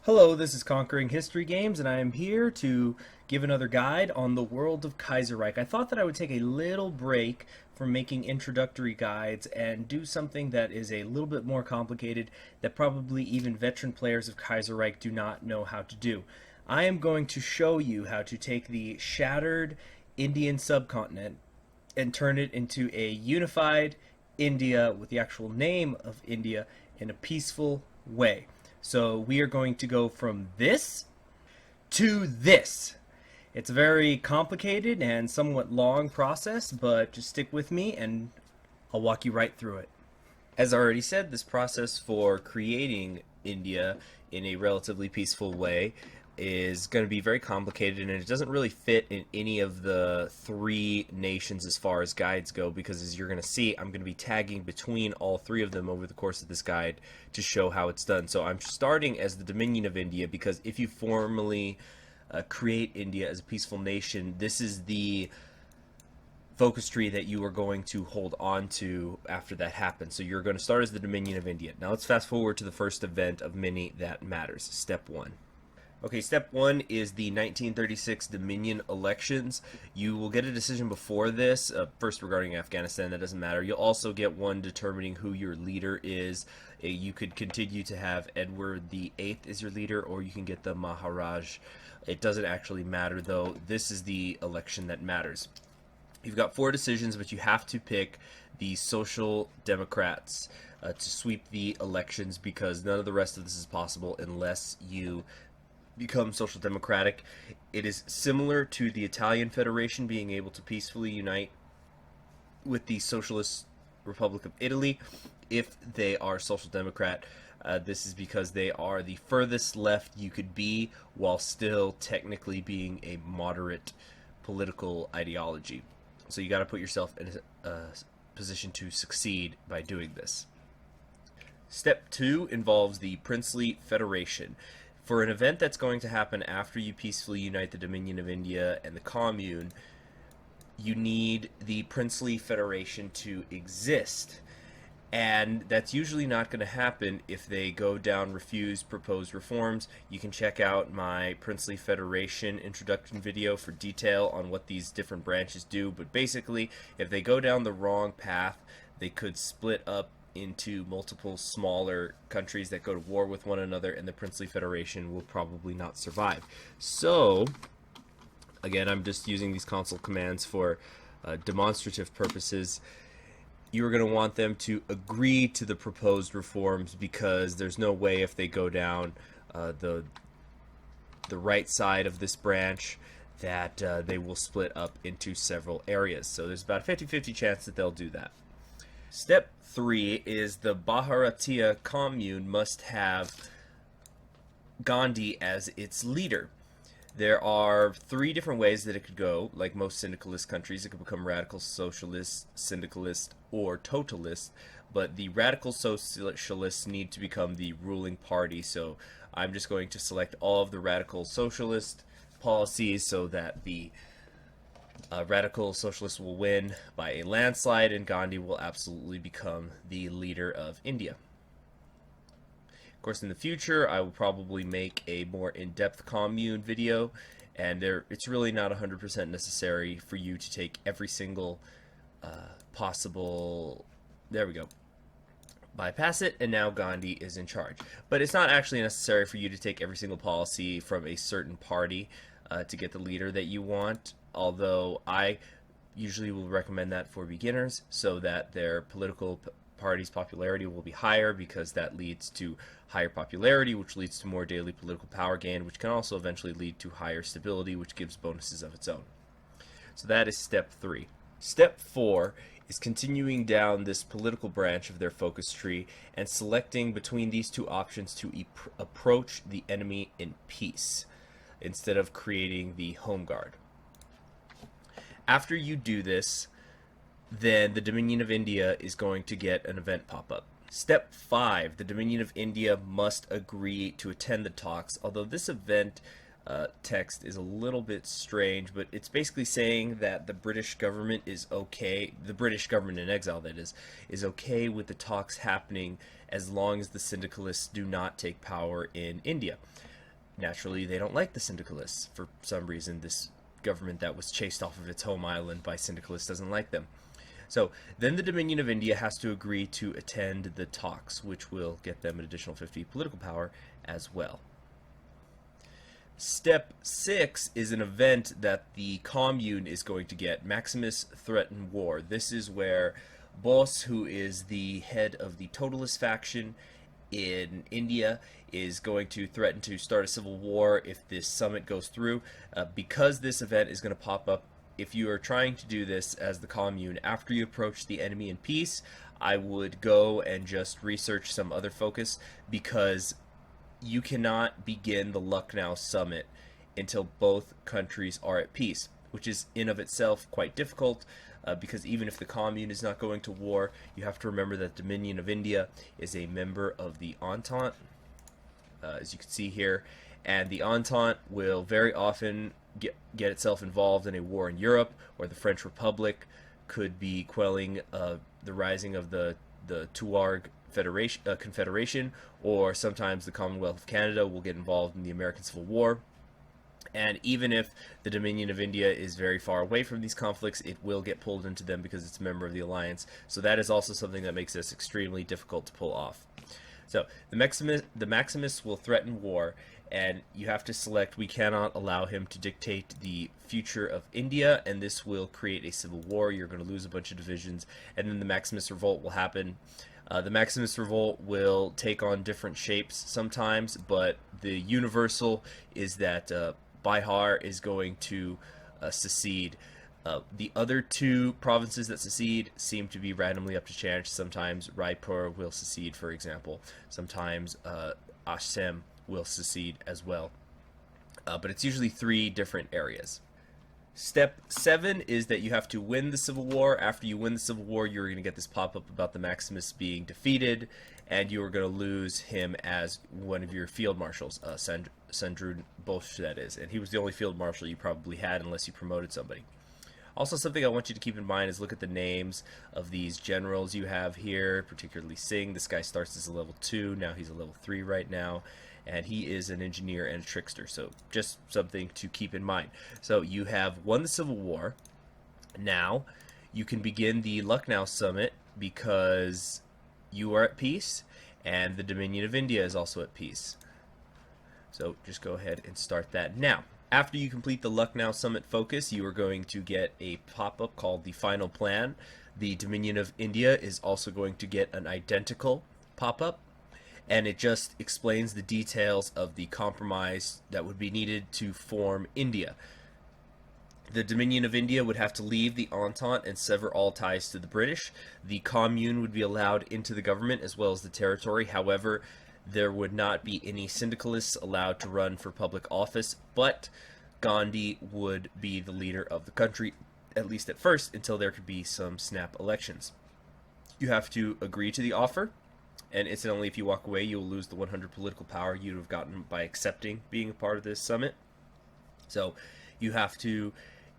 Hello, this is Conquering History Games, and I am here to give another guide on the world of Kaiserreich. I thought that I would take a little break from making introductory guides and do something that is a little bit more complicated that probably even veteran players of Kaiserreich do not know how to do. I am going to show you how to take the shattered Indian subcontinent and turn it into a unified India with the actual name of India in a peaceful way. So we are going to go from this to this. It's a very complicated and somewhat long process, but just stick with me and I'll walk you right through it. As I already said, this process for creating India in a relatively peaceful way is going to be very complicated, and it doesn't really fit in any of the three nations as far as guides go, because as you're going to see, I'm going to be tagging between all three of them over the course of this guide to show how it's done. So I'm starting as the Dominion of India, because if you formally create India as a peaceful nation, this is the focus tree that you are going to hold on to after that happens. So you're going to start as the Dominion of India. Now let's fast forward to the first event of many that matters, step one. Okay, step one is the 1936 Dominion elections. You will get a decision before this, first regarding Afghanistan, that doesn't matter. You'll also get one determining who your leader is. You could continue to have Edward the Eighth as your leader, or you can get the Maharaj. It doesn't actually matter, though. This is the election that matters. You've got four decisions, but you have to pick the Social Democrats to sweep the elections, because none of the rest of this is possible unless you become social democratic. It is similar to the Italian Federation being able to peacefully unite with the Socialist Republic of Italy if they are social democrat. This is because they are the furthest left you could be while still technically being a moderate political ideology. So you got to put yourself in a position to succeed by doing this. Step two involves the Princely Federation. For an event that's going to happen after you peacefully unite the Dominion of India and the Commune, you need the Princely Federation to exist. And that's usually not going to happen if they go down refuse proposed reforms. You can check out my Princely Federation introduction video for detail on what these different branches do. But basically, if they go down the wrong path, they could split up into multiple smaller countries that go to war with one another, and the Princely Federation will probably not survive. So, again, I'm just using these console commands for demonstrative purposes. You are going to want them to agree to the proposed reforms, because there's no way, if they go down the right side of this branch, that they will split up into several areas. So there's about a 50-50 chance that they'll do that. Step three is the Bharatiya Commune must have Ghandi as its leader. There are three different ways that it could go. Like most syndicalist countries, it could become radical socialist, syndicalist, or totalist, but the radical socialists need to become the ruling party, so I'm just going to select all of the radical socialist policies so that the radical socialists will win by a landslide, and Gandhi will absolutely become the leader of India. Of course, in the future, I will probably make a more in-depth commune video, and it's really not 100% necessary for you to take every single possible... There we go. Bypass it, and now Gandhi is in charge. But it's not actually necessary for you to take every single policy from a certain party to get the leader that you want, although I usually will recommend that for beginners so that their political party's popularity will be higher, because that leads to higher popularity, which leads to more daily political power gain, which can also eventually lead to higher stability, which gives bonuses of its own. So that is step three. Step four is continuing down this political branch of their focus tree and selecting between these two options to approach the enemy in peace instead of creating the home guard. After you do this, then the Dominion of India is going to get an event pop up. Step 5, the Dominion of India must agree to attend the talks, although this event text is a little bit strange, but it's basically saying that the British government is okay, the British government in exile, that is okay with the talks happening as long as the syndicalists do not take power in India. naturally, they don't like the syndicalists. For some reason, this government that was chased off of its home island by syndicalists doesn't like them. So then the Dominion of India has to agree to attend the talks, which will get them an additional 50 political power as well. Step 6 is an event that the Commune is going to get. Maximus threaten war. This is where Bose, who is the head of the Totalist faction in India, is going to threaten to start a civil war if this summit goes through. Because this event is going to pop up, if you are trying to do this as the Commune after you approach the enemy in peace, I would go and just research some other focus, because you cannot begin the Lucknow Summit until both countries are at peace, which is in of itself quite difficult, because even if the Commune is not going to war, you have to remember that Dominion of India is a member of the Entente, as you can see here, and the Entente will very often get itself involved in a war in Europe, or the French Republic could be quelling the rising of the Tuareg Confederation, or sometimes the Commonwealth of Canada will get involved in the American Civil War. And even if the Dominion of India is very far away from these conflicts, it will get pulled into them because it's a member of the alliance. So that is also something that makes this extremely difficult to pull off. So the Maximists will threaten war, and you have to select, we cannot allow him to dictate the future of India, and this will create a civil war. You're going to lose a bunch of divisions, and then the Maximist revolt will happen. The Maximist revolt will take on different shapes sometimes, but the universal is that Bihar is going to secede. The other two provinces that secede seem to be randomly up to chance. Sometimes Raipur will secede, for example. Sometimes Assam will secede as well. But it's usually 3 different areas. Step 7 is that you have to win the civil war. After you win the civil war, you're going to get this pop-up about the Maximists being defeated, and you are going to lose him as one of your field marshals, Sandrud Bosch, that is. And he was the only field marshal you probably had unless you promoted somebody. Also, something I want you to keep in mind is look at the names of these generals you have here, particularly Singh. This guy starts as a level 2, now he's a level 3 right now, and he is an engineer and a trickster, so just something to keep in mind. So you have won the Civil War. Now you can begin the Lucknow Summit because you are at peace, and the Dominion of India is also at peace. So just go ahead and start that now. After you complete the Lucknow Summit focus, you are going to get a pop-up called the Final Plan. The Dominion of India is also going to get an identical pop-up, and it just explains the details of the compromise that would be needed to form India. The Dominion of India would have to leave the Entente and sever all ties to the British. The Commune would be allowed into the government as well as the territory. However, there would not be any syndicalists allowed to run for public office, but Ghandi would be the leader of the country, at least at first, until there could be some snap elections. You have to agree to the offer, and incidentally, if you walk away, you will lose the 100 political power you'd have gotten by accepting being a part of this summit. So you have to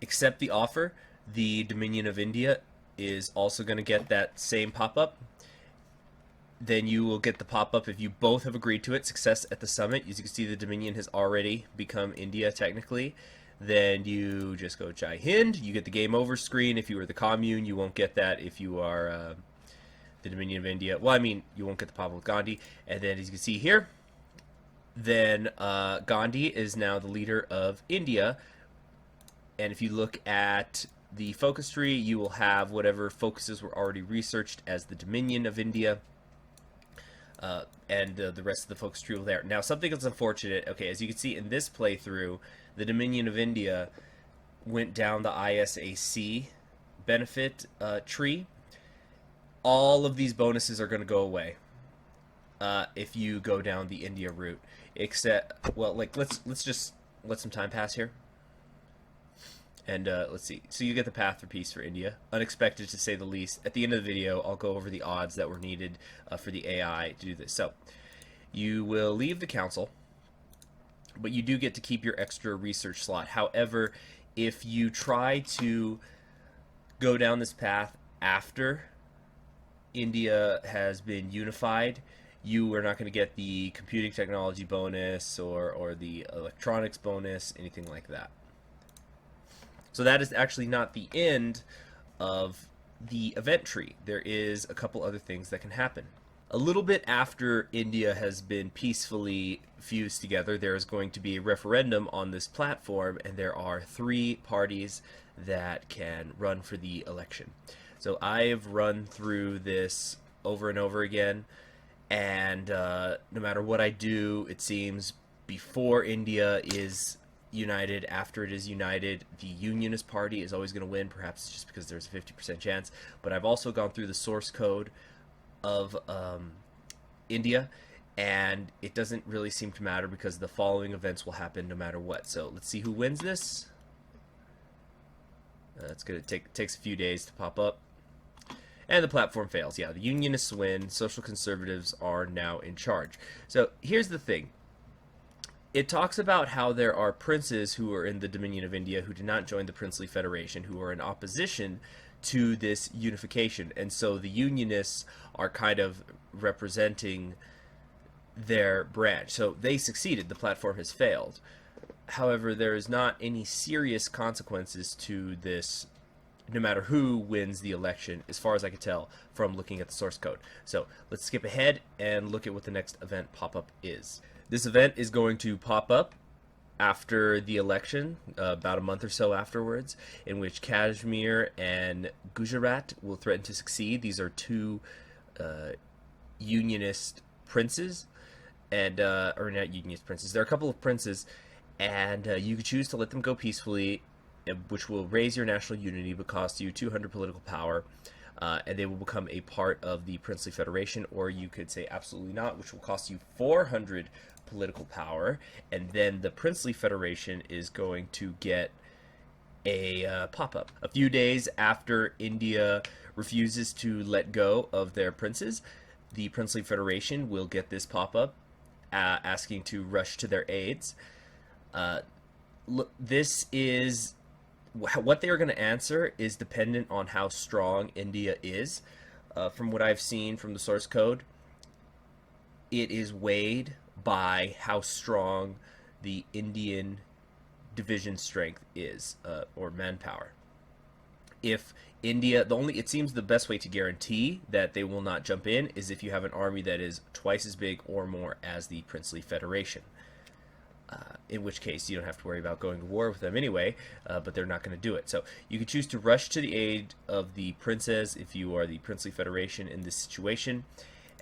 accept the offer. The Dominion of India is also going to get that same pop-up. Then you will get the pop-up if you both have agreed to it. Success at the summit. As you can see, the Dominion has already become India, technically. Then you just go Jai Hind. You get the game over screen. If you are the Commune, you won't get that if you are the Dominion of India. Well, I mean, you won't get the pop-up with Ghandi. And then, as you can see here, then Ghandi is now the leader of India. And if you look at the focus tree, you will have whatever focuses were already researched as the Dominion of India. And the rest of the focus tree will there. Now, something that's unfortunate, okay, as you can see in this playthrough, the Dominion of India went down the ISAC benefit tree. All of these bonuses are going to go away if you go down the India route. Except, well, like, let's just let some time pass here. And let's see. So you get the path for peace for India. Unexpected, to say the least. At the end of the video, I'll go over the odds that were needed for the AI to do this. So you will leave the council, but you do get to keep your extra research slot. However, if you try to go down this path after India has been unified, you are not going to get the computing technology bonus or the electronics bonus, anything like that. So that is actually not the end of the event tree. There is a couple other things that can happen. A little bit after India has been peacefully fused together, there is going to be a referendum on this platform, and there are 3 parties that can run for the election. So I've run through this over and over again, and no matter what I do, it seems before India is united, after it is united, the Unionist Party is always going to win, perhaps just because there's a 50% chance. But I've also gone through the source code of India, and it doesn't really seem to matter because the following events will happen no matter what. So let's see who wins this. It's going to takes a few days to pop up. And the platform fails. Yeah, the Unionists win. Social conservatives are now in charge. So here's the thing. It talks about how there are princes who are in the Dominion of India who did not join the princely federation, who are in opposition to this unification. And so the Unionists are kind of representing their branch. So they succeeded. The platform has failed. However, there is not any serious consequences to this, no matter who wins the election, as far as I could tell from looking at the source code. So let's skip ahead and look at what the next event pop-up is. This event is going to pop up after the election, about a month or so afterwards, in which Kashmir and Gujarat will threaten to succeed. These are 2 Unionist princes, and or not Unionist princes. There are a couple of princes, and you could choose to let them go peacefully, which will raise your national unity but cost you 200 political power, and they will become a part of the princely federation. Or you could say absolutely not, which will cost you 400 political power, and then the princely federation is going to get a pop-up. A few days after India refuses to let go of their princes, the princely federation will get this pop-up asking to rush to their aids. This is what they are going to answer is dependent on how strong India is. From what I've seen from the source code, it is weighed by how strong the Indian division strength is, or manpower. If India, it seems the best way to guarantee that they will not jump in is if you have an army that is twice as big or more as the princely federation. In which case you don't have to worry about going to war with them anyway, but they're not going to do it. So you can choose to rush to the aid of the princes if you are the princely federation in this situation,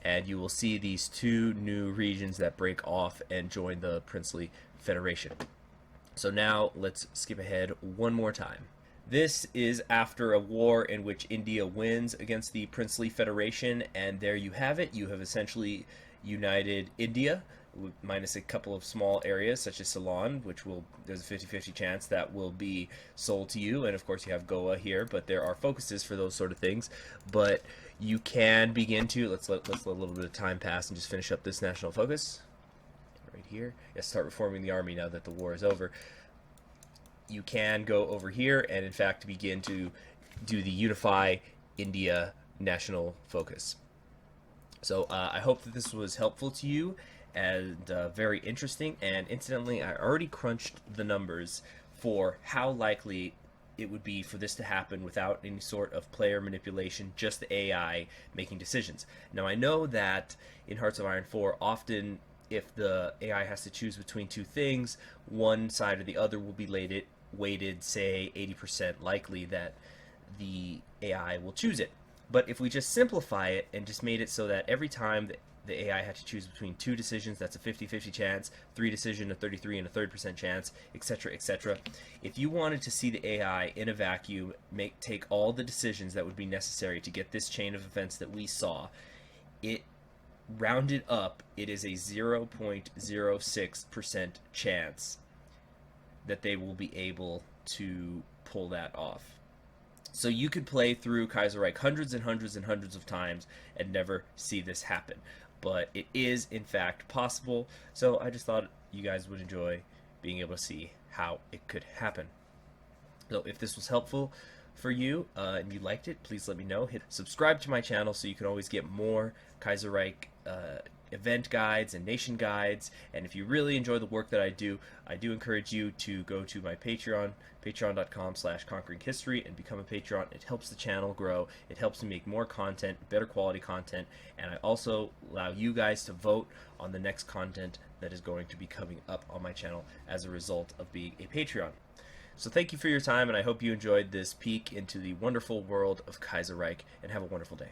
and you will see these 2 new regions that break off and join the princely federation. So now let's skip ahead one more time. This is after a war in which India wins against the princely federation, and there you have it. You have essentially united India, minus a couple of small areas such as Ceylon, which there's a 50-50 chance that will be sold to you, and of course you have Goa here, but there are focuses for those sort of things. But you can begin to, let's let a little bit of time pass and just finish up this national focus right here. Yes, start reforming the army now that the war is over. You can go over here and in fact begin to do the Unify India national focus. So I hope that this was helpful to you and very interesting. And incidentally, I already crunched the numbers for how likely it would be for this to happen without any sort of player manipulation, just the AI making decisions. Now, I know that in Hearts of Iron 4, often if the AI has to choose between 2 things, one side or the other will be weighted, say, 80% likely that the AI will choose it. But if we just simplify it and just made it so that every time the AI had to choose between 2 decisions, that's a 50-50 chance, 3 decision, a 33 and a 30% chance, etc., etc. If you wanted to see the AI in a vacuum take all the decisions that would be necessary to get this chain of events that we saw, it rounded up, it is a 0.06% chance that they will be able to pull that off. So you could play through Kaiserreich hundreds and hundreds and hundreds of times and never see this happen. But it is, in fact, possible. So I just thought you guys would enjoy being able to see how it could happen. So if this was helpful for you and you liked it, please let me know. Hit subscribe to my channel so you can always get more Kaiserreich event guides and nation guides. And if you really enjoy the work that I do encourage you to go to my Patreon, patreon.com/conqueringhistory, and become a Patreon. It helps the channel grow. It helps me make more content, better quality content, and I also allow you guys to vote on the next content that is going to be coming up on my channel as a result of being a Patreon. So thank you for your time, and I hope you enjoyed this peek into the wonderful world of Kaiserreich, and have a wonderful day.